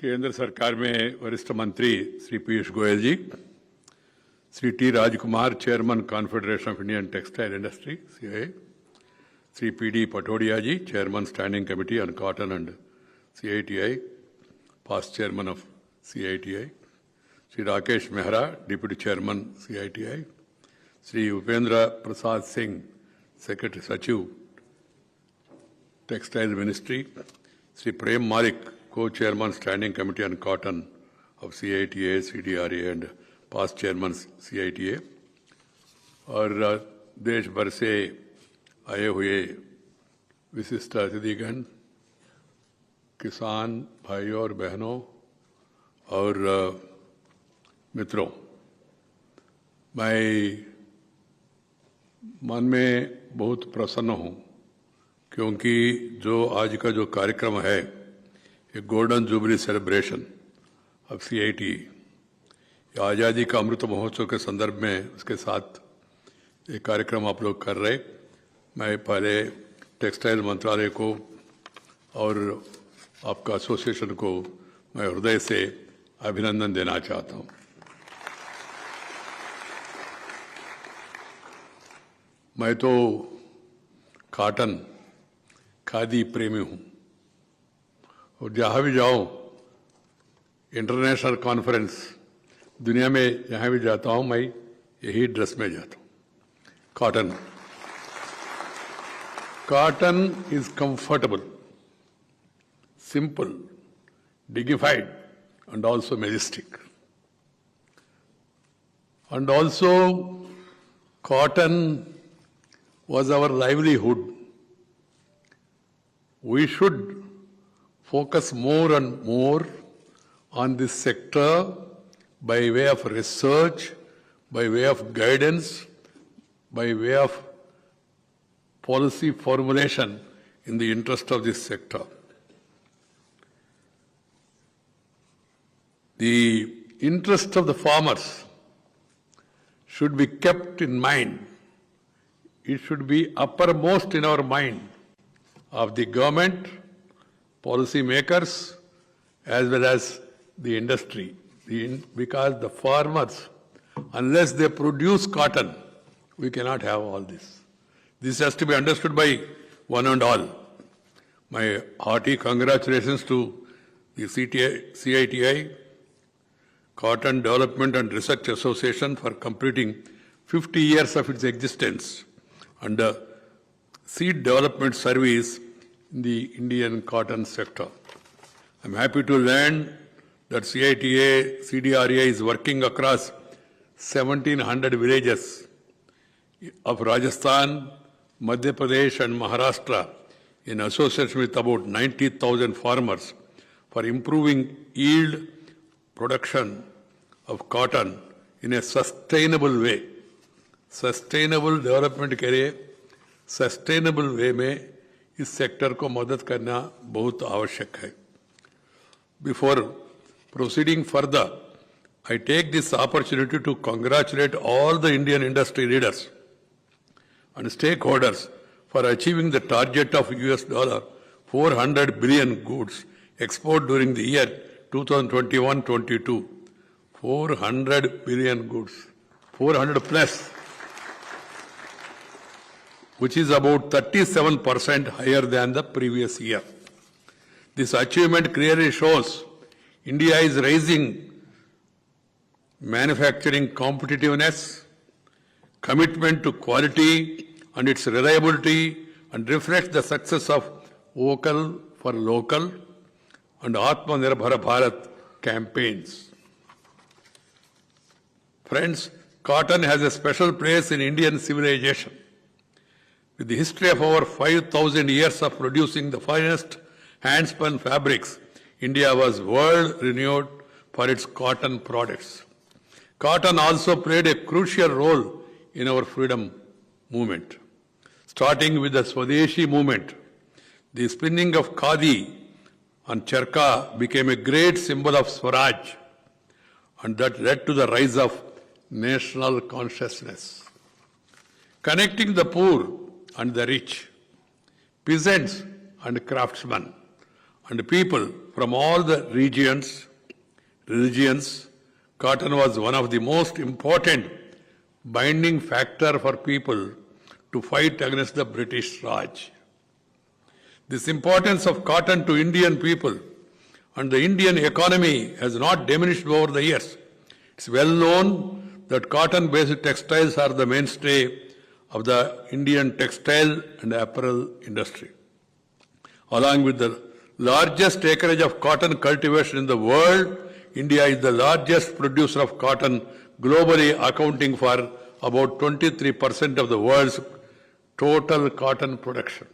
केंद्र सरकार में वरिष्ठ मंत्री Shri Piyush Goyal ji, Shri T Rajkumar, chairman confederation of Indian textile industry (CII), Shri PD Patodia ji, chairman standing committee on cotton and CITI, past chairman of CITI, Shri Rakesh Mehra, deputy chairman CITI, Shri Upendra Prasad Singh, secretary सचिव textile ministry, Shri Prem Malik, Co-Chairman Standing Committee on Cotton of CITI-CDRA and past Chairman CITA, और देश भर से आए हुए विशिष्ट अतिथिगण, किसान भाइयों और बहनों और मित्रों, मैं मन में बहुत प्रसन्न हूं क्योंकि जो आज का जो कार्यक्रम है, golden jubilee celebration of CIT, आज़ादी का अमृत महोत्सव के संदर्भ में उसके साथ एक कार्यक्रम आप लोग कर रहे। मैं पहले टेक्सटाइल मंत्रालय को और आपका एसोसिएशन को मैं हृदय से अभिनंदन देना चाहता हूं। मैं तो कॉटन खादी प्रेमी हूं और जहां भी जाऊं, इंटरनेशनल कॉन्फ्रेंस, दुनिया में जहां भी जाता हूं, मैं यही ड्रेस में जाता हूं। Cotton is comfortable, simple, dignified and also majestic. And also cotton was our livelihood. We should focus more and more on this sector by way of research, by way of guidance, by way of policy formulation in the interest of this sector. The interest of the farmers should be kept in mind. It should be uppermost in our mind of the government, policy makers, as well as the industry. Because the farmers, unless they produce cotton, we cannot have all this. This has to be understood by one and all. My hearty congratulations to the CITI, Cotton Development and Research Association, for completing 50 years of its existence and the seed development service in the Indian cotton sector. I'm happy to learn that CITI-CDRA is working across 1,700 villages of Rajasthan, Madhya Pradesh and Maharashtra in association with about 90,000 farmers for improving yield, production of cotton in a sustainable way. Sustainable development के लिए sustainable way में इस sector को मदद करना बहुत आवश्यक है. Before proceeding further, I take this opportunity to congratulate all the Indian industry leaders and stakeholders for achieving the target of $400 billion goods export during the year 2021-22. 400 billion goods, 400 plus, which is about 37% higher than the previous year. This achievement clearly shows India is raising manufacturing competitiveness, commitment to quality and its reliability, and reflects the success of Vocal for Local and Atmanirbhar Bharat campaigns. Friends, cotton has a special place in Indian civilization. With the history of over 5,000 years of producing the finest hand-spun fabrics, India was world-renowned for its cotton products. Cotton also played a crucial role in our freedom movement. Starting with the swadeshi movement, the spinning of khadi and charka became a great symbol of Swaraj, and that led to the rise of national consciousness. Connecting the poor and the rich, peasants and craftsmen, and people from all the religions, cotton was one of the most important binding factor for people to fight against the British Raj. This importance of cotton to Indian people and the Indian economy has not diminished over the years. It's well known that cotton-based textiles are the mainstay of the Indian textile and apparel industry. Along with the largest acreage of cotton cultivation in the world, India is the largest producer of cotton globally, accounting for about 23% of the world's total cotton production.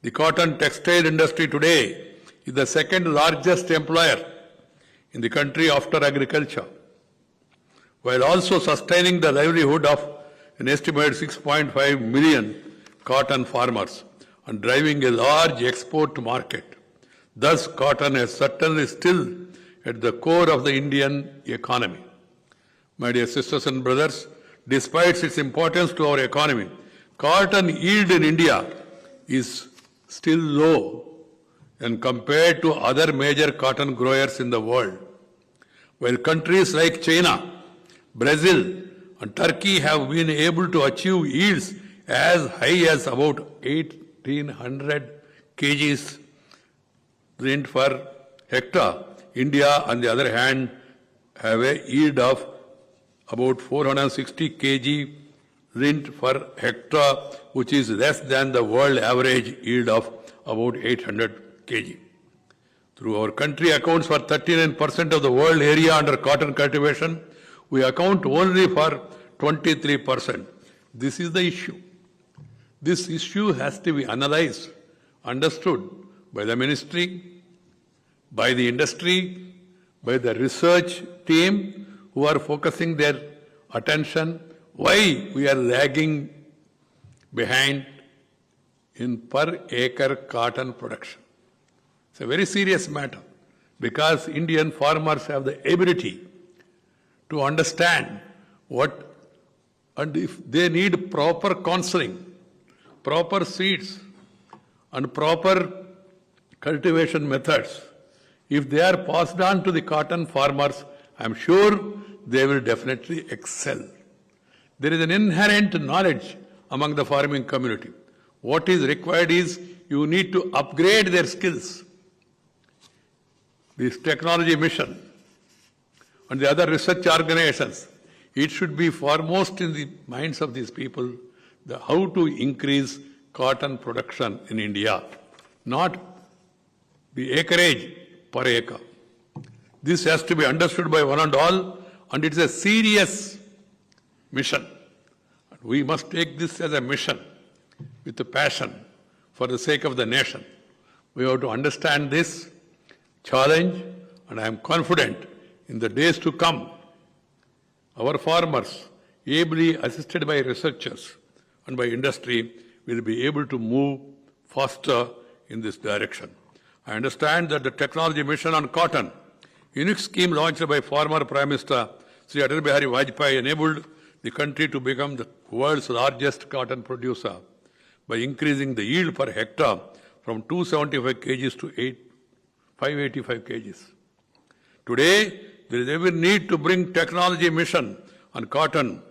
The cotton textile industry today is the second largest employer in the country after agriculture, while also sustaining the livelihood of an estimated 6.5 million cotton farmers and driving a large export market. Thus, cotton is certainly still at the core of the Indian economy. My dear sisters and brothers, despite its importance to our economy, cotton yield in India is still low when compared to other major cotton growers in the world. While countries like China, Brazil, and Turkey have been able to achieve yields as high as about 1,800 kgs print per hectare, India, on the other hand, have a yield of about 460 kg print per hectare, which is less than the world average yield of about 800 kg. Through our country accounts for 39% of the world area under cotton cultivation, we account only for 23%. This is the issue. This issue has to be analyzed, understood by the ministry, by the industry, by the research team who are focusing their attention why we are lagging behind in per acre cotton production. It's a very serious matter because Indian farmers have the ability to understand what, and if they need proper counseling, proper seeds and proper cultivation methods, if they are passed on to the cotton farmers, I am sure they will definitely excel. There is an inherent knowledge among the farming community. What is required is you need to upgrade their skills. This technology mission and the other research organizations, it should be foremost in the minds of these people how to increase cotton production in India, not the acreage per acre. This has to be understood by one and all, and it's a serious mission. We must take this as a mission with a passion for the sake of the nation. We have to understand this challenge, and I am confident in the days to come, our farmers, ably assisted by researchers and by industry, will be able to move faster in this direction. I understand that the technology mission on cotton, unique scheme launched by former Prime Minister Sri Atal Bihari Vajpayee, enabled the country to become the world's largest cotton producer by increasing the yield per hectare from 275 kgs to 585 kgs. Today, there is every need to bring technology mission on cotton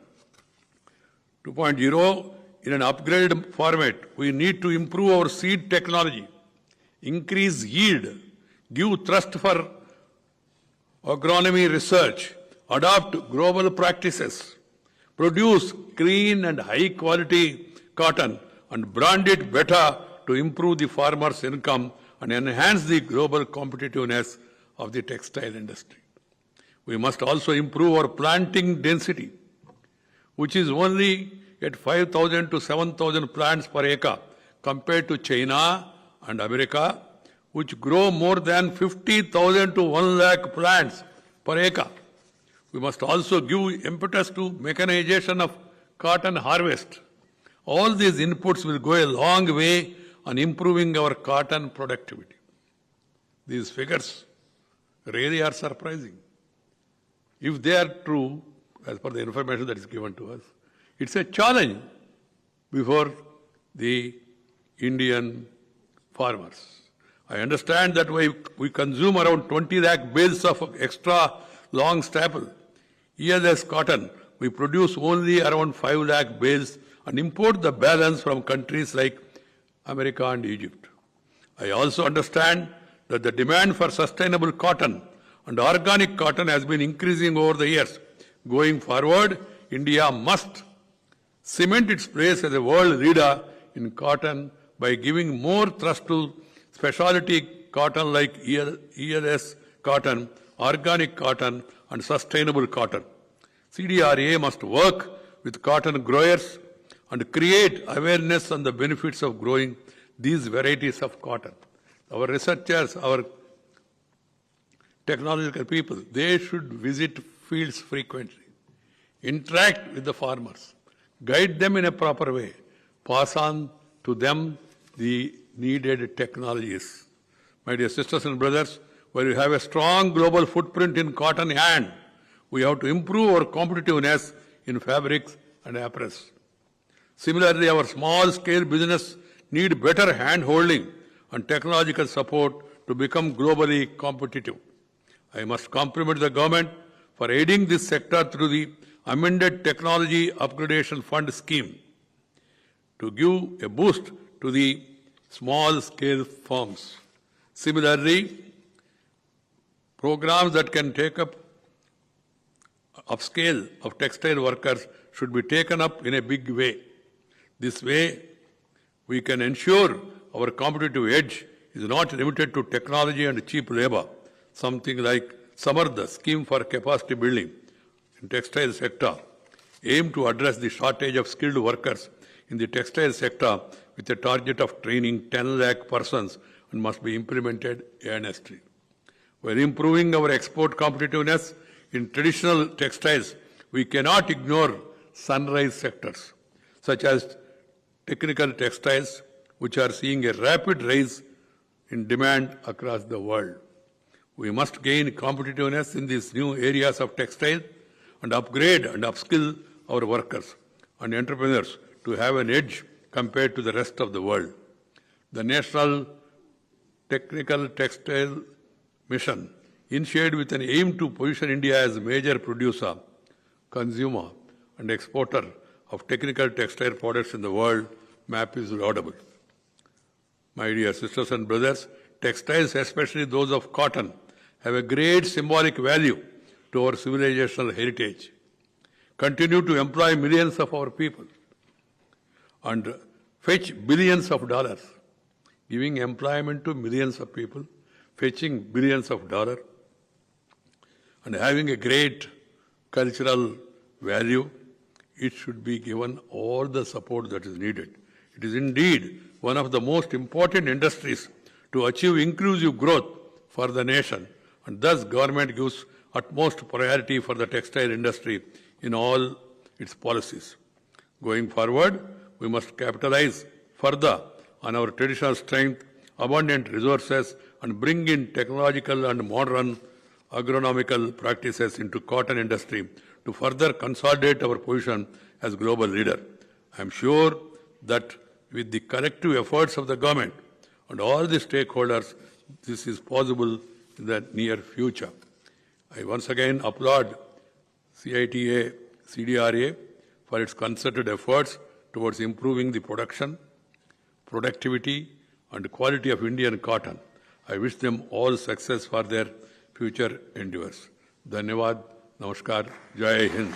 2.0 in an upgraded format. We need to improve our seed technology, increase yield, give thrust for agronomy research, adopt global practices, produce clean and high quality cotton and brand it better to improve the farmer's income and enhance the global competitiveness of the textile industry. We must also improve our planting density, which is only at 5,000 to 7,000 plants per acre compared to China and America, which grow more than 50,000 to 1 lakh plants per acre. We must also give impetus to mechanization of cotton harvest. All these inputs will go a long way on improving our cotton productivity. These figures really are surprising. If they are true, as per the information that is given to us, it's a challenge before the Indian farmers. I understand that we consume around 20 lakh bales of extra long staple. Earless cotton, we produce only around 5 lakh bales and import the balance from countries like America and Egypt. I also understand that the demand for sustainable cotton and organic cotton has been increasing over the years. Going forward, India must cement its place as a world leader in cotton by giving more thrust to specialty cotton like ELS cotton, organic cotton, and sustainable cotton. CDRA must work with cotton growers and create awareness on the benefits of growing these varieties of cotton. Our researchers, our technological people, they should visit fields frequently, interact with the farmers, guide them in a proper way, pass on to them the needed technologies. My dear sisters and brothers, while we have a strong global footprint in cotton yarn, we have to improve our competitiveness in fabrics and apparels. Similarly, our small-scale business need better hand-holding and technological support to become globally competitive. I must compliment the government for aiding this sector through the amended Technology Upgradation Fund scheme to give a boost to the small-scale firms. Similarly, programs that can take up upscale of textile workers should be taken up in a big way. This way, we can ensure our competitive edge is not limited to technology and cheap labor. Something like Samartha, scheme for capacity building in textile sector, aim to address the shortage of skilled workers in the textile sector with a target of training 10 lakh persons and must be implemented earnestly. While improving our export competitiveness in traditional textiles, we cannot ignore sunrise sectors, such as technical textiles, which are seeing a rapid rise in demand across the world. We must gain competitiveness in these new areas of textile and upgrade and upskill our workers and entrepreneurs to have an edge compared to the rest of the world. The National Technical Textile Mission, initiated with an aim to position India as a major producer, consumer, and exporter of technical textile products in the world, map is laudable. My dear sisters and brothers, textiles, especially those of cotton, have a great symbolic value to our civilizational heritage, continue to employ millions of our people, and fetch billions of dollars, giving employment to millions of people, fetching billions of dollars, and having a great cultural value. It should be given all the support that is needed. It is indeed one of the most important industries to achieve inclusive growth for the nation, and thus government gives utmost priority for the textile industry in all its policies. Going forward, we must capitalize further on our traditional strength, abundant resources, and bring in technological and modern agronomical practices into cotton industry to further consolidate our position as global leader. I am sure that with the collective efforts of the government and all the stakeholders, this is possible in the near future. I once again applaud CITI-CDRA for its concerted efforts towards improving the production, productivity, and quality of Indian cotton. I wish them all success for their future endeavors. Dhanyavad, Namaskar, Jai Hind.